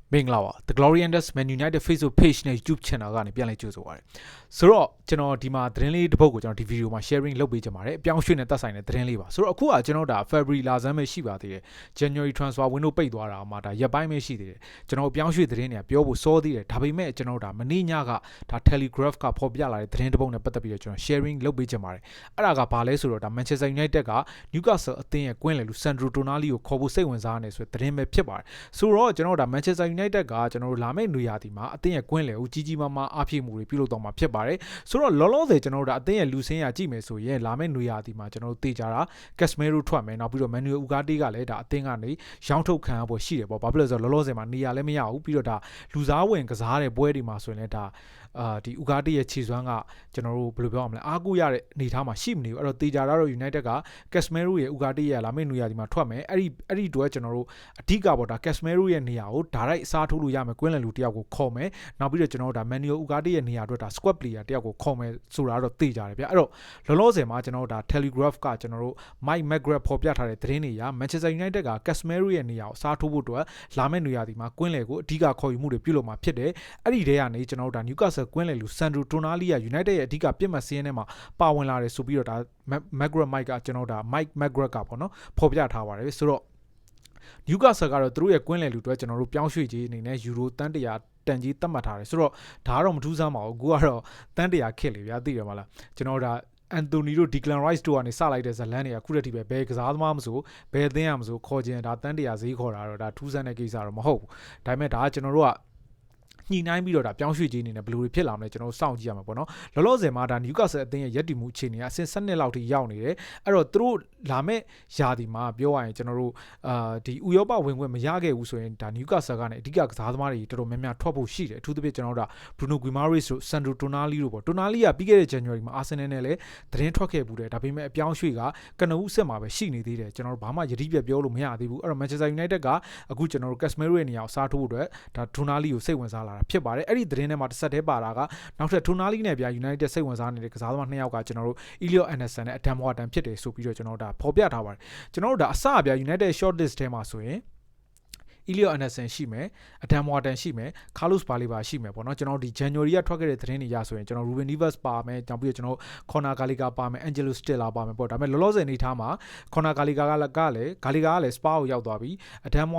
မင်္ဂလာပါ The Glorious Man United Facebook page နဲ့ YouTube channel ကနေပြန်လည်ကြိုဆိုပါရစေဆိုတော့ကျွန်တော်ဒီမှာသတင်းလေးတစ်ပုဒ်ကိုကျွန်တော်ဒီဗီဒီယိုမှာ sharing လုပ်ပေးချင်ပါတယ်အပြောင်းရွှေ့နဲ့သက်ဆိုင်တဲ့သတင်းလေးပါဆိုတော့အခုကကျွန်တော်ဒါ February လဆန်းပဲရှိပါသေးတယ် January transfer window ပိတ်သွားတာမှာဒါရက်ပိုင်းပဲရှိသေးတယ်ကျွန်တော်အပြောင်းရွှေ့သတင်းတွေကပြောဖို့စောသေးတယ်ဒါပေမဲ့ကျွန်တော်ဒါမနေ့ညကဒါ Telegraph ကဖော်ပြလာတဲ့သတင်းတစ်ပုဒ်နဲ့ပတ်သက်ပြီးတော့ကျွန်တော် sharing လုပ်ပေးချင်ပါတယ်အဲ့ဒါကဘာလဲဆိုတော့ဒါ Manchester United က Newcastle အသင်းရဲ့ကွင်းလယ်လူ Sandro Tonali ကိုခေါ်ဖို့စိတ်ဝင်စားနေဆိုတဲ့သတင်းပဲဖြစ်ပါတယ်ဆိုတော့ကျွန်တော်ဒါ Manchester United ကကျွန်တော်လာမယ့်နေရာဒီမှာအသင်းရဲ့ကွင်းလယ်ကိုကြီးကြီးမားမားအားဖြည့်မှုတွေပြုလုပ်တော့မှာဖြစ်ပါတယ်ဆိုတော့လောလောဆယ်ကျွန်တော်တို့အသင်းရဲ့လူစင်းရကြည့်မယ်ဆိုရင်လာမယ့်နေရာဒီမှာကျွန်တော်တို့တေချာတာ Casemiro ထွက်မယ်နောက်ပြီးတော့ Manuel Ugarte ကလည်းဒါအသင်းကနေရောင်းထုတ်ခံရဖို့ရှိတယ်ပေါ့ဘာဖြစ်လို့လဲဆိုတော့လောလောဆယ်မှာနေရာလည်းမရဘူးပြီးတော့ဒါလူစားဝင်ကစားတဲ့ပွဲတွေမှာဆိုရင်လည်းဒါဒီ Ugarte ရဲ့ခြေစွမ်းကကျွန်တော်တို့ဘယ်လိုပြောရမလဲအားကိုးရတဲ့အနေအထားမှာရှိမနေဘူးအဲ့တော့တေချာတော့ United က Casemiro ရဲ့ Ugarte ရဲ့လာမယ့်နေရာဒီမှာထွက်မယ်အဲ့ဒီအတွက်ကျွန်တော်တို့အဓိကပေါ့ဒါ Casemiro ရဲ့နေရာကိုဒါရိုက်အစားထိုးလို့ရမယ်ကွင်းလယ်လူတယောက်ကိုခေါ်မယ်နောက်ပြီးတော့ကျွန်တော်တို့ဒါ Manuel Ugarte ရဲ့နေရာအတွက်ဒါ squad player တယောက်ကိုခေါ်မယ်ဆိုတာတော့သိကြတယ်ဗျအဲ့တော့လောလောဆယ်မှာကျွန်တော်တို့ဒါ Telegraph ကကျွန်တော်တို့ Mike McGrath ဖော်ပြထားတဲ့သတင်းတွေအရ Manchester United က Casemiro ရဲ့နေရာကိုအစားထိုးဖို့အတွက်လာမယ့်နေရာဒီမှာကွင်းလယ်ကိုအဓိကခေါ်ယူမှုတွေပြုလုပ်မှာဖြစ်တယ်အဲ့ဒီတည်းကနေကျွန်တော်တို့ဒါ Newcastle ကွင်းလယ်လူ Sandro Tonali က United ရဲ့အဓိကပြစ်မှတ်စည်းရင်းထဲမှာပါဝင်လာတယ်ဆိုပြီးတော့ဒါ McGrath Mike ကကျွန်တော်တို့ဒါ Mike McGrath ကပေါ့နော်ဖော်ပြထားပါတယ်ဆိုတော့Newcastle ကတော့သူတို့ရဲ့ကွင်းလယ်လူတွေကျွန်တော်တို့ပြောင်းရွှေ့ကြီးအနေနဲ့ယူရိုတန်100တန်ကြီးသတ်မှတ်ထားတယ်ဆိုတော့ဒါကတော့မထူးဆန်းပါဘူးအခုကတော့တန်100ခစ်လေဗျာသိတယ်မလားကျွန်တော်ဒါAnthony တို့ Declan Rice တို့ကနေစလိုက်တဲ့ဇလန်းတွေကခုတည်းတည်းပဲဘယ်ကစားသမားမဆိုဘယ်အသင်းရမဆိုခေါ်ခြင်းဒါတန်100ဈေးခေါ်တာတော့ဒါထူးဆန်းတဲ့ကိစ္စတော့မဟုတ်ဘူးဒါပေမဲ့ဒါကကျွန်တော်တို့ကညှိနှိုင်းပြီးတော့ဒါပြောင်းရွှေ့ခြင်းအနေနဲ့ဘယ်လိုဖြစ်လာမလဲကျွန်တော်စောင့်ကြည့်ရမှာပေါ့နော်လောလောဆယ်မှာဒါ Newcastle အသင်းရဲ့ရက်တည်မှုအခြေအနေကအဆင့်7လောက်ထိရောက်နေတယ်အဲ့တော့သူတို့လာမဲ့ယာဒီမှာပြောရရင်ကျွန်တော်တို့ဒီဥရောပဝင်ခွင့်မရခဲ့ဘူးဆိုရင်ဒါ Newcastle ကနေအဓိကကစားသမားတွေတော်တော်များများထွက်ဖို့ရှိတယ်အထူးသဖြင့်ကျွန်တော်တို့ဒါ Bruno Guimaraes တို့ Sandro Tonali တို့ပေါ့ Tonali ကပြီးခဲ့တဲ့ January မှာ Arsenal နဲ့လည်းသတင်းထွက်ခဲ့ဘူးတယ်ဒါပေမဲ့အပြောင်းရွှေ့ကကနဦးအဆင့်မှာပဲရှိနေသေးတယ်ကျွန်တော်တို့ဘာမှယတိပြတ်ပြောလို့မရသေးဘူးအဲ့တော့ Manchester United ကအခုကျွန်တော်တို့ Casemiro ရဲ့နေရာကိုစားထိုးဖို့အတွက်ဒါ Tonali ကိုစိတ်ဝင်စားလာတာဖြစ်ပါတယ်အဲ့ဒီသတင်းထဲမှာတစ်ဆက်တည်းပါတာကနောက်ထပ် Tonali နဲ့ဗျာ United စိတ်ဝင်စားနေတဲ့ကစားသမား2ယောက်ကကျွန်တော်တို့ Elliot Anderson နဲ့ Adam Wharton ဖြစ်တယ်ဆိုပြီးတော့ကျွန်တော်တို့ဒါဖော်ပြထားပါတယ်ကျွန်တော်တို့ဒါအစဗျာ United short list ထဲမှာဆိုရင်Elliot Anderson ရှိမယ် Adam Wharton ရှိမယ် Carlos Baleba ရှိမယ်ပေါ့နော်ကျွန်တော်ဒီ January ကထွက်ခဲ့တဲ့သတင်းတွေရဆိုရင်ကျွန်တော် Ruben Neves ပါမယ်နောက်ပြီးတော့ကျွန်တော် Conor Gallagher ပါမယ် Angelo Stella ပါမယ်ပေါ့ဒါပေမဲ့လောလောဆယ်အနေထားမှာ Conor Gallagher ကလည်း Spa ကိုရောက်သွားပြီ Adam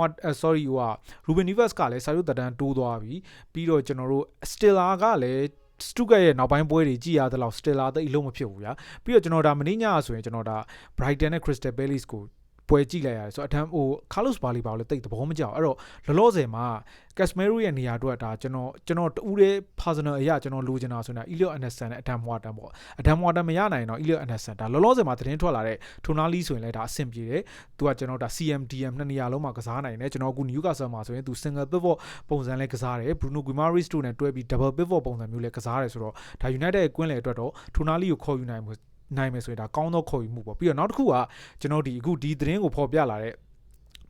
Ruben Neves ကလည်းစာရုပ်သက်တမ်းတိုးသွားပြီပြီးတော့ကျွန်တော်တို့ Stella ကလည်းစတူကရဲ့နောက်ပိုင်းပွဲတွေကြည်ရတဲ့လောက် Stella တိတ်အလုံးမဖြစ်ဘူးဗျာပြီးတော့ကျွန်တော်ဒါမင်းညဆိုရင်ကျွန်တော်ဒါ Brighton နဲ့ Crystal Palace ကိုပွဲကြည့်လိုက်ရတယ်ဆိုတော့Carlos Baleba ကိုလည်းတိတ်သဘောမကျအောင်အဲ့တော့လောလောဆယ်မှာ Casemiro ရဲ့နေရာအတွက်ဒါကျွန်တော်တူးတဲ့ personal အရာကျွန်တော်လိုချင်တာဆိုရင် Elliot Anderson နဲ့ Adam Wharton ပေါ့ Adam Wharton မရနိုင်တော့ Elliot Anderson ဒါလောလောဆယ်မှာသတင်းထွက်လာတဲ့ Tonali ဆိုရင်လည်းဒါအဆင်ပြေတယ်သူကကျွန်တော်ဒါ CMDM နှစ်နေရာလုံးမှာကစားနိုင်တယ်ကျွန်တော်အခု Newcastle မှာဆိုရင်သူ single pivot ပုံစံလည်းကစားတယ် Bruno Guimaraes တို့နဲ့တွဲပြီး double pivot ပုံစံမျိုးလည်းကစားတယ်ဆိုတော့ဒါ United ရဲ့ကွင်းလယ်အတွက်တော့ Tonali ကိုခေါ်ယူနိုင်မယ်ဆိုရင်ဒါကောင်းသောခေါ်ယူမှုပေါ့ပြီးတော့နောက်တစ်ခုကကျွန်တော်ဒီသတင်းကိုဖော်ပြလာတဲ့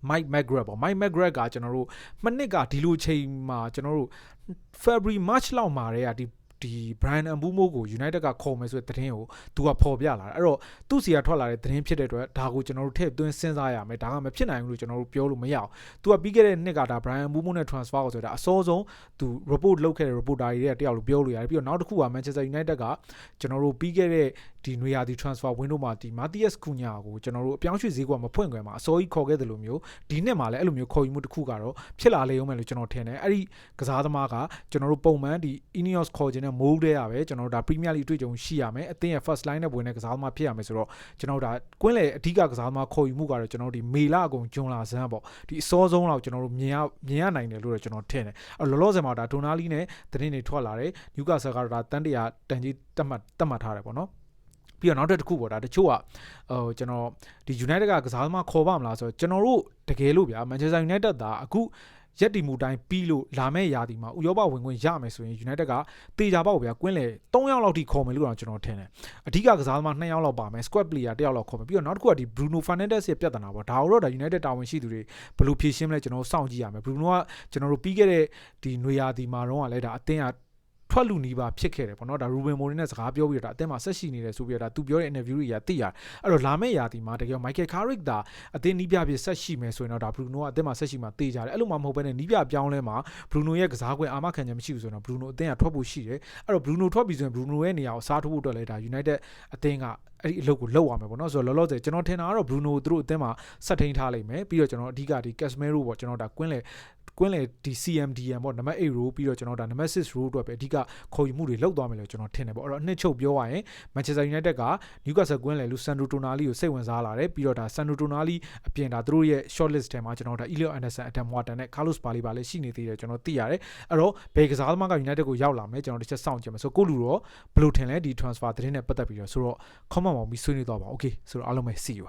Mike McGrath ပေါ့ Mike McGrath ကကျွန်တော်တို့မနှစ်ကဒီလိုချိန်မှာကျွန်တော်တို့ February March လောက်မှာတည်းကဒီ Brian Mbeumo ကို United ကခေါ်မယ်ဆိုတဲ့သတင်းကိုသူကဖော်ပြလာတာအဲ့တော့သူ့စီကထွက်လာတဲ့သတင်းဖြစ်တဲ့အတွက်ဒါကိုကျွန်တော်တို့ထည့်သွင်းစဉ်းစားရမယ်ဒါကမဖြစ်နိုင်ဘူးလို့ကျွန်တော်တို့ပြောလို့မရအောင်သူကပြီးခဲ့တဲ့နှစ်ကဒါ Brian Mbeumo နဲ့ transfer ကိုဆိုတာအစောဆုံးသူ report လုပ်ခဲ့တဲ့ reporter တွေတယောက်လို့ပြောလို့ရတယ်ပြီးတော့နောက်တစ်ခုက Manchester United ကကျွန်တော်တို့ပြီးခဲ့တဲ့ဒီနွေရာသီ transfer window မှာဒီ Matthias Cunha ကိုကျွန်တော်တို့အပြောင်းရွှေ့ဈေးကွက်မဖွင့်ခွင့်မှာအစောကြီးခေါ်ခဲ့တယ်လို့မျိုးဒီနှစ်မှာလည်းအဲ့လိုမျိုးခေါ်ယူမှုတစ်ခုကတော့ဖြစ်လာလေအောင်မယ်လို့ကျွန်တော်ထင်တယ်အဲ့ဒီကစားသမားကကျွန်တော်တို့ပုံမှန်ဒီ Ineos ခေါ်ခြင်းနဲ့ mold ရပဲကျွန်တော်တို့ဒါ Premier League တွေ့ကြုံရှိရမယ်အသင်းရဲ့ first line နဲ့ဝင်တဲ့ကစားသမားဖြစ်ရမယ်ဆိုတော့ကျွန်တော်တို့ဒါကွင်းလေအဓိကကစားသမားခေါ်ယူမှုကတော့ကျွန်တော်တို့ဒီမေလအကုန်ဂျွန်လာဆန်းပေါ့ဒီအစောဆုံးလောက်ကျွန်တော်တို့မြင်ရနိုင်တယ်လို့တော့ကျွန်တော်ထင်တယ်အဲ့လောလောဆယ်မှာဒါ Tonali နဲ့သတင်းတွေထွက်လာတယ် Newcastle ကတော့ဒါတန်100တန်ကြီးတတ်မှတ်ထားတယ်ပေါ့နော်ပြီးတော့နောက်တစ်ခုပေါ့ဒါတချို့ကကျွန်တော်ဒီ United ကစားသမားခေါ်ပါမလားဆိုတော့ကျွန်တော်တို့တကယ်လို့ဗျာ Manchester United ဒါအခုရက်တီမူတိုင်းပြီးလို့လာမဲ့ရာသီမှာဥရောပဝင်ခွင့်ရမယ်ဆိုရင် United ကတေချာပေါ့ဗျာကွင်းလေ3ယောက်လောက်ထိခေါ်မယ်လို့တော့ကျွန်တော်ထင်တယ်အဓိကကစားသမား2ယောက်လောက်ပါမယ် squad player 1ယောက်လောက်ခေါ်မယ်ပြီးတော့နောက်တစ်ခုကဒီ Bruno Fernandes ရဲ့ပြဿနာပေါ့ဒါတော့ဒါ United တာဝန်ရှိသူတွေဘယ်လိုဖြေရှင်းမလဲကျွန်တော်စောင့်ကြည့်ရမယ် Bruno ကကျွန်တော်တို့ပြီးခဲ့တဲ့ဒီနွေရာသီမှာတော့လည်းဒါအသင်းက ထွက်လူနီးပါဖြစ်ခဲ့တယ်ပေါ့နော်ဒါ Ruben Amorim နဲ့စကားပြောပြီးတော့ဒါအသင်းမှာဆက်ရှိနေတယ်ဆိုပြီးတော့ဒါသူပြောတဲ့ interview တွေကသိရတယ်အဲ့တော့လာမယ့်ရာသီမှာတကယ် Michael Carrick ဒါအသင်းနီးပြဖြစ်ဆက်ရှိမယ်ဆိုရင်တော့ဒါ Bruno ကအသင်းမှာဆက်ရှိမှာတေးကြတယ်အဲ့လိုမှမဟုတ်ဘဲနဲ့နီးပြပြောင်းလဲမှာ Bruno ရဲ့ကစားကွင်းအာမခံချက်မရှိဘူးဆိုတော့ Bruno အသင်းကထွက်ဖို့ရှိတယ်အဲ့တော့ Bruno ထွက်ပြီဆိုရင် Bruno ရဲ့နေရာကိုစားထိုးဖို့အတွက်လည်းဒါ United အသင်းကအဲ့ဒီအလုပ်ကိုလုပ်ရမယ်ပေါ့နော်ဆိုတော့လောလောဆယ်ကျွန်တော်ထင်တာကတော့ Bruno သူတို့အသင်းမှာဆက်ထိန်းထားလိမ့်မယ်ပြီးတော့ကျွန်တော်အဓိကဒီ Casemiro ပေါ့ကျွန်တော်ဒါကွင်းလေဒီ CMDM ပေါ့နံပါတ်8 row ပြီးတော့ကျွန်တော်ဒါနံပါတ်6 row အတွက်ပဲအဓိကခေါ်ယူမှုတွေလုပ်သွားမယ်လို့ကျွန်တော်ထင်တယ်ပေါ့အဲ့တော့အနှစ်ချုပ်ပြောရရင် Manchester United က Newcastle ကွင်းလေလူ Sandro Tonali ကိုစိတ်ဝင်စားလာတယ်ပြီးတော့ဒါ Sandro Tonali အပြင်ဒါသူတို့ရဲ့ short list ထဲမှာကျွန်တော်ဒါ Elliot Anderson Adam Wharton နဲ့ Carlos Baleba လည်းရှိနေသေးတယ်ကျွန်တော်သိရတယ်အဲ့တော့ဘယ်ကစားသမားက United ကိုရောက်လာမယ်ကျွန်တော်တစ်ချက်စောင့်ကြည့်မယ်ဆိုကိုလူတော့ဘယ်လိုထင်လဲဒီ transfer သတင်းနဲ့ပတ်သက်ပြီးတော့ဆိုတော့ comment မှာပြီးဆွေးနွေးသွားပါ okay ဆိုတော့အားလုံးပဲ see you